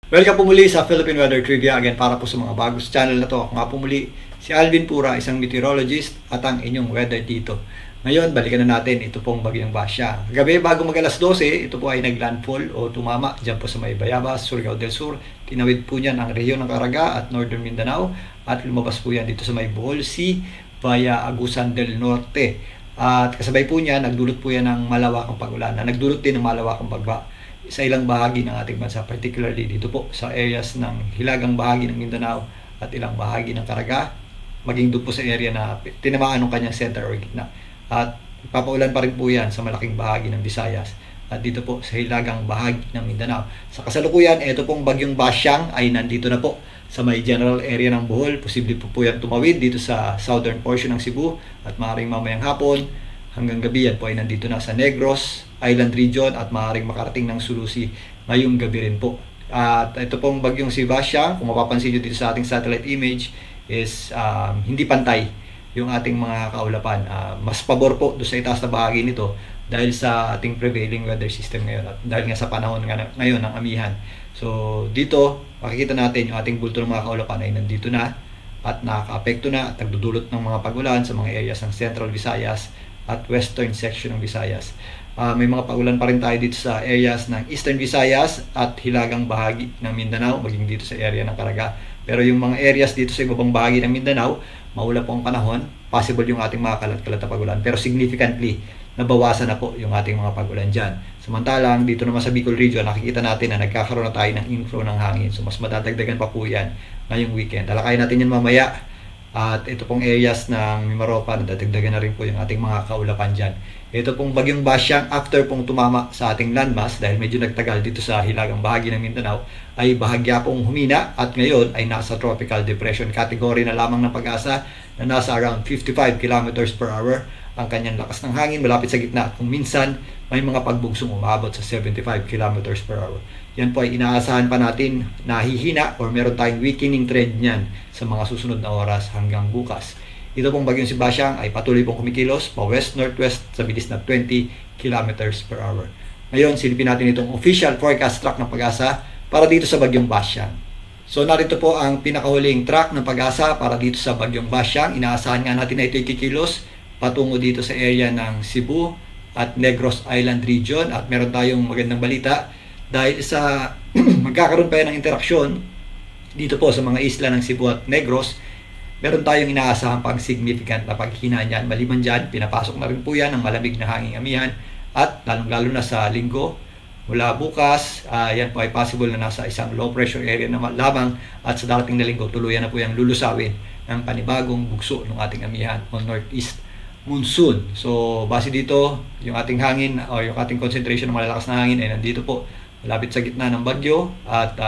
Welcome po muli sa Philippine Weather Trivia. Again, para po sa mga bago sa channel na to, ako nga po muli si Alvin Pura, isang meteorologist at ang inyong weather dito. Ngayon, balikan na natin ito pong bagyong Basya. Gabi bago mag alas 12, ito po ay naglandfall o tumama dyan po sa may Bayabas, Surigao del Sur. Tinawid po niyan ang rehiyon ng Caraga at Northern Mindanao at lumabas po yan dito sa may Bohol Sea via Agusan del Norte. At kasabay po niya, nagdulot po yan ng malawakang pag-ulan na nagdulot din ng malawakang bagba sa ilang bahagi ng ating bansa, particularly dito po sa areas ng hilagang bahagi ng Mindanao at ilang bahagi ng Caraga, maging doon po sa area na tinamaan ng kanyang center or gitna. At papaulan pa rin po yan sa malaking bahagi ng Visayas at dito po sa hilagang bahagi ng Mindanao. Sa kasalukuyan, ito pong bagyong Basyang ay nandito na po sa may general area ng Bohol. Posible po yan tumawid dito sa southern portion ng Cebu at maaaring mamayang hapon hanggang gabi yan po ay nandito na sa Negros Island region at maaaring makarating ng Sulusi ngayong gabi rin po. At ito pong bagyong si Basyang, kung mapapansin nyo dito sa ating satellite image, is hindi pantay yung ating mga kaulapan. Mas pabor po doon sa itaas na bahagi nito dahil sa ating prevailing weather system ngayon at dahil nga sa panahon ngayon ng amihan. So dito, makikita natin yung ating bulto ng mga kaulapan ay nandito na at nakaka-apekto na at nagdudulot ng mga pag-ulan sa mga areas ng Central Visayas at Western section ng Visayas. May mga pag-ulan pa rin tayo dito sa areas ng Eastern Visayas at hilagang bahagi ng Mindanao, maging dito sa area ng Caraga. Pero yung mga areas dito sa ibabang bahagi ng Mindanao, maulap po ang panahon, possible yung ating mga kalat-kalat na pag-ulan. Pero significantly, nabawasan na po yung ating mga pag-ulan dyan. Samantalang, dito naman sa Bicol region, nakikita natin na nagkakaroon na tayo ng inflow ng hangin. So, mas madadagdagan pa po yan ngayong weekend. Talakayin natin yan mamaya. At ito pong areas ng Mimaropa, nadadagdagan na rin po yung ating mga kaulapan dyan. Ito pong bagyong Basyang, after pong tumama sa ating landmass, dahil medyo nagtagal dito sa hilagang bahagi ng Mindanao, ay bahagya pong humina at ngayon ay nasa tropical depression category na lamang ng Pag-asa na nasa around 55 kilometers per hour ang kanyang lakas ng hangin malapit sa gitna at kung minsan may mga pagbugsong umabot sa 75 kilometers per hour. Yan po ay inaasahan pa natin na hihina or meron tayong weakening trend niyan sa mga susunod na oras hanggang bukas. Ito pong bagyong si Basyang ay patuloy pong kumikilos pa west-northwest sa bilis na 20 kilometers per hour. Ngayon, silipin natin itong official forecast track ng Pag-asa para dito sa bagyong Basyang. So narito po ang pinakahuling track ng Pag-asa para dito sa bagyong Basyang. Inaasahan nga natin na ito'y kikilos patungo dito sa area ng Cebu at Negros Island region at meron tayong magandang balita dahil sa magkakaroon pa yan ng interaksyon dito po sa mga isla ng Cebu at Negros. Meron tayong inaasahan pang significant na paghina niyan. Maliban dyan, pinapasok na rin po yan ng malamig na hanging amihan at lalong-lalo na sa linggo mula bukas, yan po ay possible na nasa isang low pressure area na lamang at sa darating na linggo tuluyan na po yung lulusawin ng panibagong bugso ng ating amihan o northeast monsoon. So base dito, yung ating hangin o yung ating concentration ng malalakas na hangin ay nandito po malapit sa gitna ng bagyo at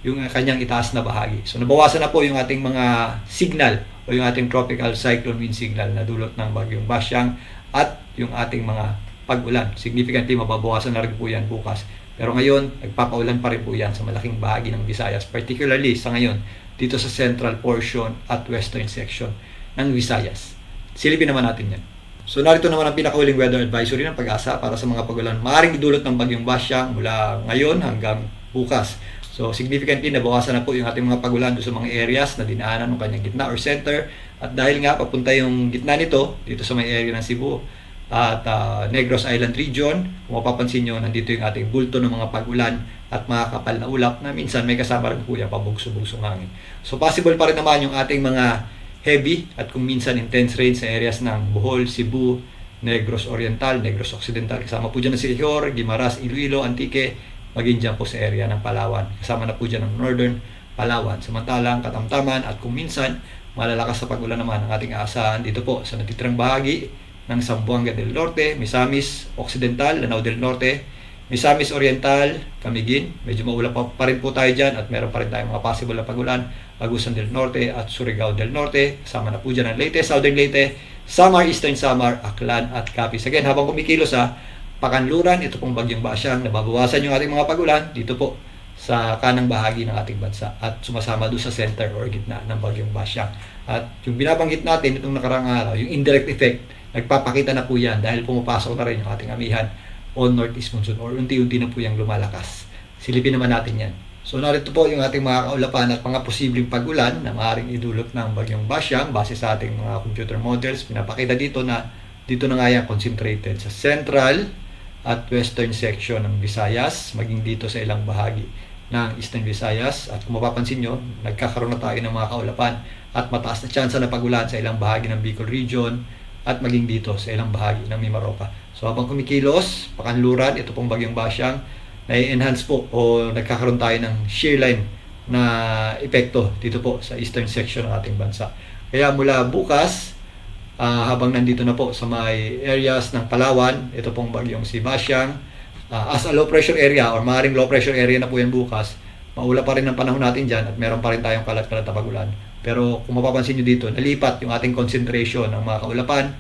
yung kanyang itaas na bahagi. So nabawasan na po yung ating mga signal o yung ating tropical cyclone wind signal na dulot ng bagyong Basyang at yung ating mga pag-ulan. Significantly mababawasan na rin po yan bukas. Pero ngayon, nagpapaulan pa rin po yan sa malaking bahagi ng Visayas, particularly sa ngayon dito sa central portion at western section ng Visayas. Silipin naman natin yan. So narito naman ang pinakahuling weather advisory ng Pag-asa para sa mga pag-ulan. Maaaring idulot ng bagyong Basyang mula ngayon hanggang bukas. So significantly nabawasan na po yung ating mga pag-ulan doon sa mga areas na dinaanan ng kanyang gitna or center. At dahil nga papunta yung gitna nito dito sa may area ng Cebu at Negros Island region, kung mapapansin nyo, nandito yung ating bulto ng mga pag-ulan at mga kapal na ulap na minsan may kasama rin po yung pabugso-bugsong hangin. So possible pa rin naman yung ating mga heavy at kung minsan intense rain sa areas ng Bohol, Cebu, Negros Oriental, Negros Occidental. Kasama po dyan na Siquijor, Guimaras, Iloilo, Antique, maging dyan po sa area ng Palawan. Kasama na po dyan ng Northern Palawan. Samantalang Katamtaman at kung minsan malalakas sa pag-ulan naman ang ating aasahan dito po sa natitirang bahagi ng Zamboanga del Norte, Misamis Occidental, Lanao del Norte, Misamis Oriental, Camiguin. Medyo maulap pa rin po tayo dyan at meron pa rin tayong mga possible na pag-ulan. Agusan del Norte at Surigao del Norte. Kasama na po dyan ang Leyte, Southern Leyte, Samar, Eastern Samar, Aklan at Capiz. Again, habang kumikilos Pakanluran, ito pong bagyong Basyang, nababawasan yung ating mga pag-ulan dito po sa kanang bahagi ng ating bansa at sumasama doon sa center or gitna ng bagyong Basyang. At yung binabanggit natin itong nakarang araw, yung indirect effect, nagpapakita na po yan dahil pumapasok na rin yung ating amihan on northeast monsoon or unti-unti na po yung lumalakas. Silipin naman natin yan. So narito po yung ating mga kaulapan at mga posibleng pag-ulan na maaaring idulot ng bagyong Basyang base sa ating mga computer models. Pinapakita dito na nga yan concentrated sa central at western section ng Visayas, maging dito sa ilang bahagi ng Eastern Visayas. At kung mapapansin nyo, nagkakaroon na tayo ng mga kaulapan at mataas na tsansa na pag-ulan sa ilang bahagi ng Bicol Region at maging dito sa ilang bahagi ng Mimaropa. So habang kumikilos, pakanluran, ito pong bagyong Basyang, na-enhance po o nagkakaroon tayo ng shear line na epekto dito po sa eastern section ng ating bansa. Kaya mula bukas, habang nandito na po sa may areas ng Palawan, ito pong bagyong si Basyang, as a low pressure area or maaaring low pressure area na po yan bukas, maula pa rin ang panahon natin dyan at meron pa rin tayong kalat-kalat na pag-ulan. Pero kung mapapansin nyo dito, nalipat yung ating concentration ng mga kaulapan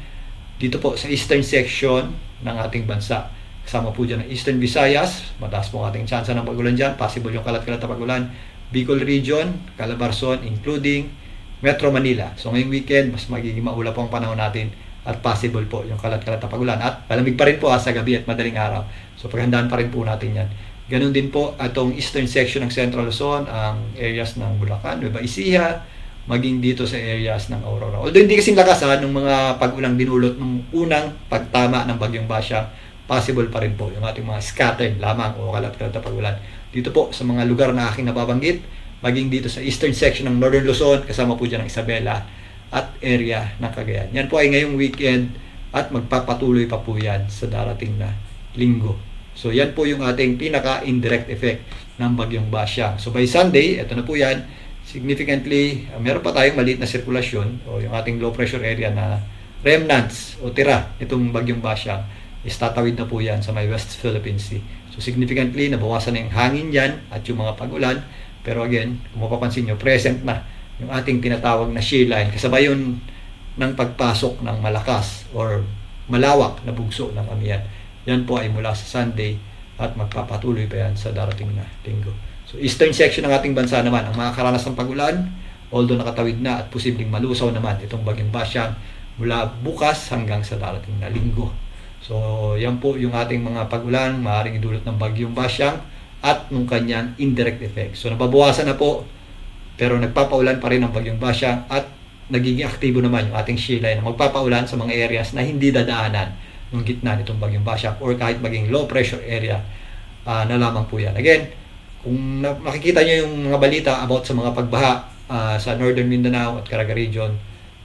dito po sa eastern section ng ating bansa. Kasama po dyan ang Eastern Visayas, mataas po ang ating tsansa ng pag-ulan dyan, possible yung kalat-kalat na pag-ulan, Bicol Region, Calabarzon, including Metro Manila. So ngayong weekend, mas magiging maula po ang panahon natin at possible po yung kalat-kalat na pag-ulan. At malamig pa rin po sa gabi at madaling araw. So paghandaan pa rin po natin yan. Ganun din po atong eastern section ng Central Luzon, ang areas ng Bulacan, Nueva Ecija, maging dito sa areas ng Aurora. Although hindi kasing lakas ng mga pag-ulang dinulot ng unang pagtama ng bagyong Basyang, possible pa rin po yung ating mga scattered lamang o kalat-kalat na pag-ulan. Dito po sa mga lugar na aking nababanggit, maging dito sa eastern section ng Northern Luzon, kasama po dyan ng Isabela at area ng Cagayan. Yan po ay ngayong weekend at magpapatuloy pa po yan sa darating na linggo. So yan po yung ating pinaka-indirect effect ng bagyong Basyang. So by Sunday, ito na po yan, significantly, meron pa tayong maliit na sirkulasyon o yung ating low pressure area na remnants o tira itong bagyong Basyang is tatawid na po yan sa may West Philippine Sea. So significantly, nabawasan na yung hangin dyan at yung mga pag-ulan. Pero again, kung mapapansin nyo, present na yung ating tinatawag na shear line. Kasabay yun ng pagpasok ng malakas or malawak na bugso ng amihan. Yan po ay mula sa Sunday at magpapatuloy pa yan sa darating na linggo. So eastern section ng ating bansa naman, ang makakaranas ng pag-ulan, although nakatawid na at posibleng malusaw naman itong bagyong Basyang mula bukas hanggang sa darating na linggo. So yan po yung ating mga pag-ulan, maaaring idulot ng bagyong Basyang at nung kanyang indirect effect. So nababawasan na po, pero nagpapaulan pa rin ang bagyong Basyang at nagiging aktibo naman yung ating shear line na magpapaulan sa mga areas na hindi dadaanan ng gitna nitong bagyong Basyang or kahit maging low pressure area na lamang po yan. Again, kung makikita nyo yung mga balita about sa mga pagbaha sa Northern Mindanao at Caraga Region,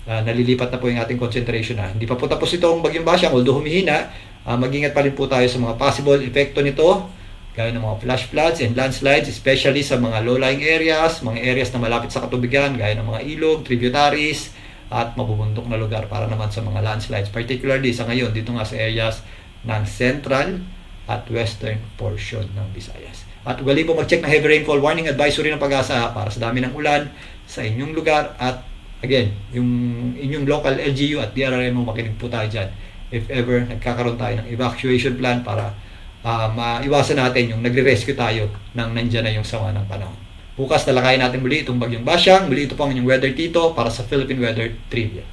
nalilipat na po yung ating concentration na. Hindi pa po tapos itong bagyong Basyang, although humihina, mag-ingat pa rin po tayo sa mga possible epekto nito, gaya ng mga flash floods and landslides, especially sa mga low-lying areas, mga areas na malapit sa katubigan, gaya ng mga ilog, tributaries, at mabubundok na lugar para naman sa mga landslides. Particularly sa ngayon, dito nga sa areas ng central at western portion ng Visayas. At ugali po mag-check na heavy rainfall warning advisory ng Pag-asa para sa dami ng ulan sa inyong lugar at again, yung inyong local LGU at DRRMO, makinig po tayo dyan if ever nagkakaroon tayo ng evacuation plan para maiwasan natin yung nagre-rescue tayo nang nandyan na yung sama ng panahon. Bukas talakayin natin muli itong bagyong Basyang. Muli ito po ang inyong Weather Tito para sa Philippine Weather Trivia.